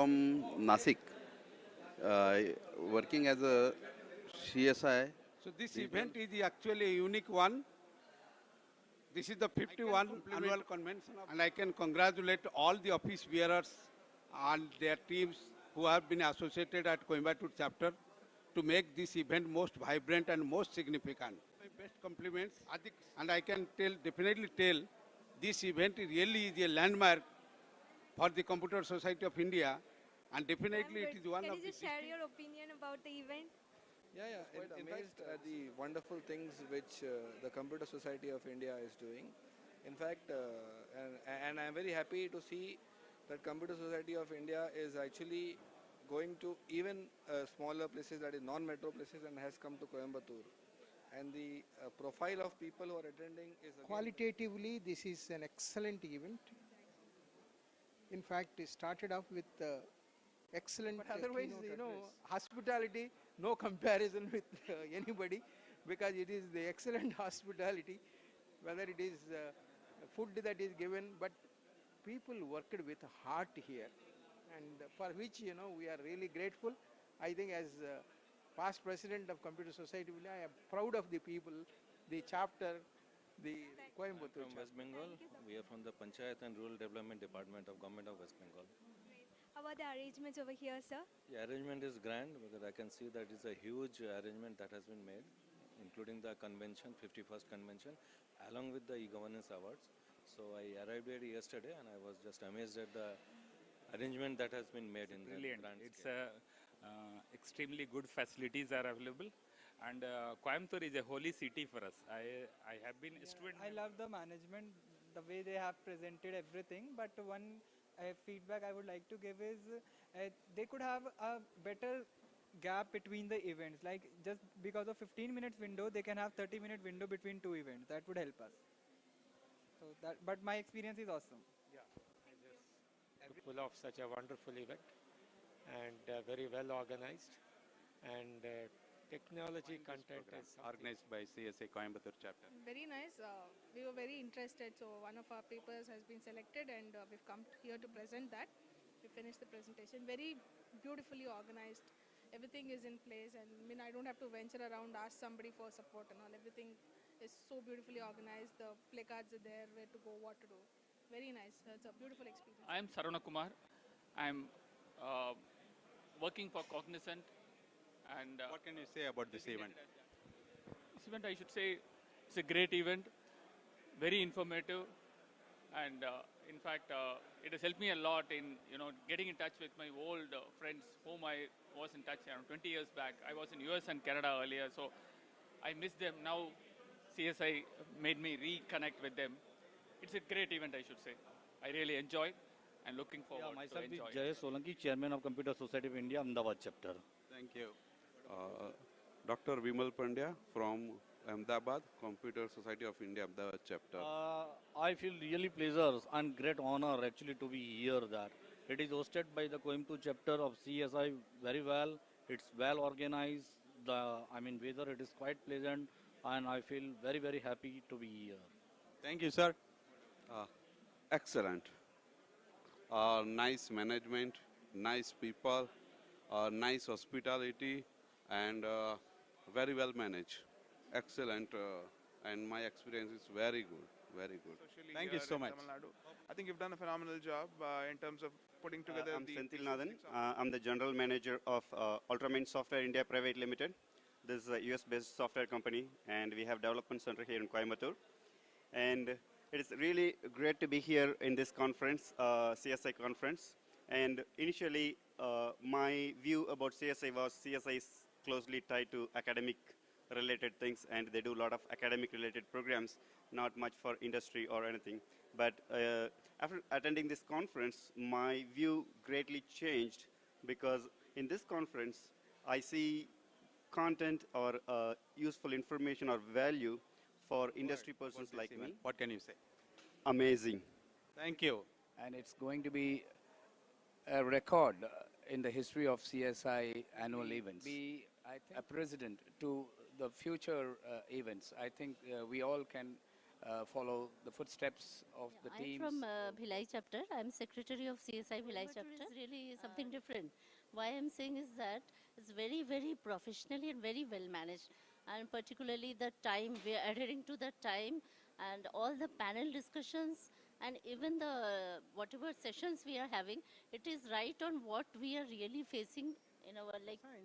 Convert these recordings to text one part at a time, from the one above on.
from Nasik, working as a CSI. So this Regional. event is actually a unique one. This is the 51 annual convention, and I can congratulate all the office bearers and their teams who have been associated at Coimbatore chapter to make this event most vibrant and most significant. My best compliments, and I can definitely tell, this event really is a landmark for the Computer Society of India, and definitely it is one Can of you the just share your opinion about the event? Yeah, yeah. Quite In amazed fact, at the wonderful things which the Computer Society of India is doing. In fact, and I'm very happy to see that Computer Society of India is actually going to even smaller places, that is non-metro places, and has come to Coimbatore. And the profile of people who are attending is again qualitatively, this is an excellent event. In fact, it started off with excellent but otherwise, keynote you know, address. hospitality, no comparison with anybody, because it is the excellent hospitality, whether it is food that is given, but people worked with heart here, and for which, you know, we are really grateful. I think as past president of Computer Society, I am proud of the people, the chapter, the Coimbatore From chapter. West Bengal. Thank you so We are from the Panchayat and Rural Development Department of Government of West Bengal. Great. How about the arrangements over here, sir? The arrangement is grand because I can see that it's a huge arrangement that has been made, including the convention, 51st convention, along with the e-governance awards. So I arrived here yesterday and I was just amazed at the arrangement that has been made in the Brilliant. grand It's scale. extremely good facilities are available, and Coimbatore is a holy city for us. I have been a student. I love the management, the way they have presented everything. But one feedback I would like to give is they could have a better gap between the events. Like just because of 15 minutes window, they can have 30-minute window between two events. That would help us. So that, but my experience is awesome. Full of such a wonderful event and very well organized, and technology content is something. Organized by CSI Coimbatore chapter. Very nice. We were very interested. So one of our papers has been selected, and we've come here to present that. We finished the presentation. Very beautifully organized. Everything is in place, and I mean, I don't have to venture around, ask somebody for support and all. Everything is so beautifully organized. The placards are there, where to go, what to do. Very nice. It's a beautiful experience. I am Sarana Kumar. I am working for Cognizant. And What can you say about this event? This event, I should say, it's a great event, very informative, and in fact, it has helped me a lot in getting in touch with my old friends whom I was in touch around 20 years back. I was in US and Canada earlier, so I miss them. Now CSI made me reconnect with them. It's a great event, I should say. I really enjoyed and looking forward to myself is enjoy it. Jay Solanki, Chairman of Computer Society of India, Ahmedabad chapter. Thank you. Dr. Vimal Pandya from Ahmedabad, Computer Society of India, Ahmedabad chapter. I feel really pleasure and great honor actually to be here there. It is hosted by the Coimbatore chapter of CSI very well. It's well organized. Weather it is quite pleasant, and I feel very, very happy to be here. Thank you, sir. Excellent. Nice management, nice people, nice hospitality, and very well managed. Excellent. And my experience is very good. Very good. Thank you so much. I think you've done a phenomenal job in terms of putting together I'm the Senthil Nathan. I'm the general manager of Ultramain Software India Private Limited. This is a US-based software company, and we have development center here in Coimbatore. And it is really great to be here in this conference, CSI conference. And initially, my view about CSI was CSI is closely tied to academic related things, and they do a lot of academic related programs, not much for industry or anything. But after attending this conference, my view greatly changed, because in this conference, I see content or useful information or value for industry persons like me. What can you say? Amazing. Thank you. And it's going to be a record in the history of CSI annual events. Be, I think, A precedent to the future events. I think we all can follow the footsteps of the I'm teams. from Bhilai chapter. I'm secretary of CSI Bhilai chapter. It's really something different. Why I'm saying is that it's very, very professionally and very well managed. And particularly the time, we are adhering to the time and all the panel discussions and even the whatever sessions we are having, it is right on what we are really facing in our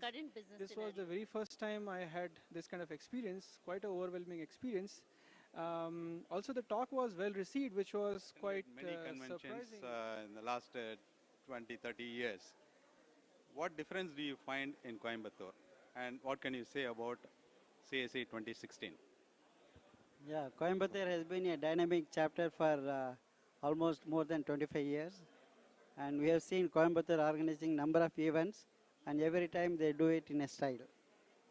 current business This scenario. was the very first time I had this kind of experience, quite an overwhelming experience. Also, the talk was well received, which was quite Many conventions surprising. in the last 20, 30 years. What difference do you find in Coimbatore? And what can you say about CSI 2016? Yeah, Coimbatore has been a dynamic chapter for almost more than 25 years. And we have seen Coimbatore organizing number of events, and every time they do it in a style.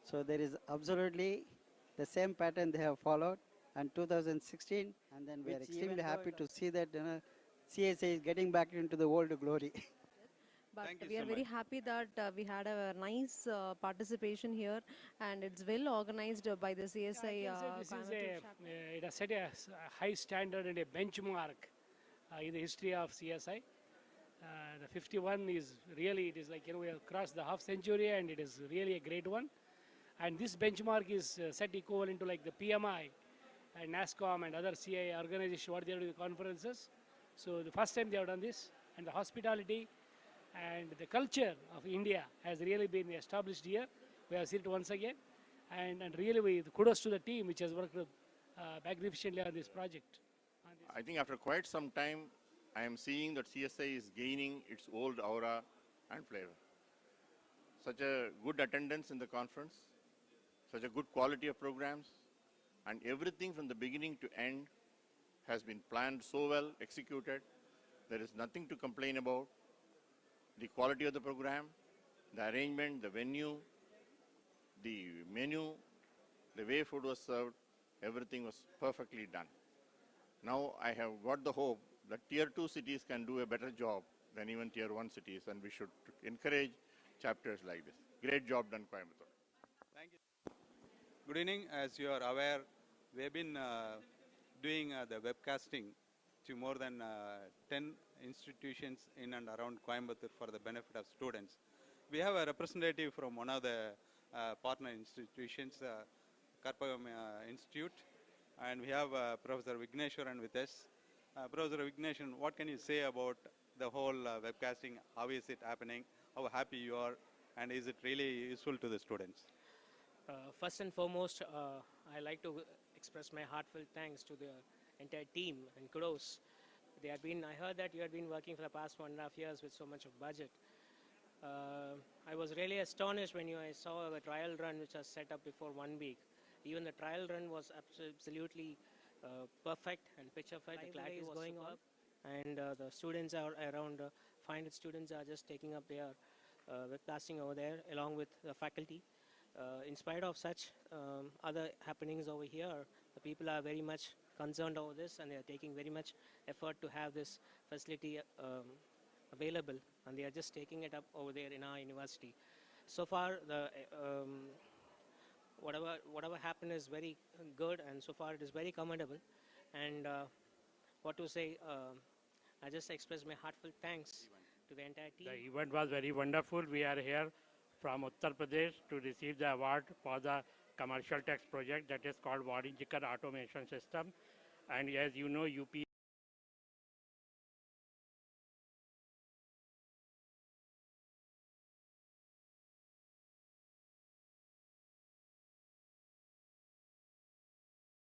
So there is absolutely the same pattern they have followed. And 2016, and then we are extremely happy to see that CSA is getting back into the old glory. But we are very happy that we had a nice participation here, and it's well organized by the CSI. This is it has set a high standard and a benchmark in the history of CSI. The 51 is really, it is like, we have crossed the half century, and it is really a great one. And this benchmark is set equivalent to like the PMI and NASCOM and other CI organizations, what they are doing the conferences. So the first time they have done this, and the hospitality and the culture of India has really been established here. We have seen it once again, and really kudos to the team which has worked magnificently on this project. I think after quite some time, I am seeing that CSI is gaining its old aura and flavor. Such a good attendance in the conference, such a good quality of programs, and everything from the beginning to end has been planned so well, executed. There is nothing to complain about. The quality of the program, the arrangement, the venue, the menu, the way food was served, everything was perfectly done. Now I have got the hope that Tier 2 cities can do a better job than even Tier 1 cities, and we should encourage chapters like this. Great job done, Coimbatore. Thank you. Good evening. As you are aware, we have been doing the webcasting to more than 10 institutions in and around Coimbatore for the benefit of students. We have a representative from one of the partner institutions, Karpagam Institute, and we have Professor Vigneshwaran with us. Professor Vigneshwaran, what can you say about the whole webcasting? How is it happening? How happy you are? And is it really useful to the students? First and foremost, I like to express my heartfelt thanks to the entire team and kudos. I heard that you had been working for the past 1.5 years with so much of budget. I was really astonished when I saw the trial run which was set up before 1 week. Even the trial run was absolutely perfect and picture perfect. The clarity is going on, and the students are around 500 students are just taking up their webcasting over there along with the faculty. In spite of such other happenings over here, the people are very much concerned over this, and they are taking very much effort to have this facility available, and they are just taking it up over there in our university. So far, the whatever happened is very good, and so far it is very commendable. And what to say, I just express my heartfelt thanks to the entire team. The event was very wonderful. We are here from Uttar Pradesh to receive the award for the commercial tax project that is called Warijikar Automation System. And as you know, UP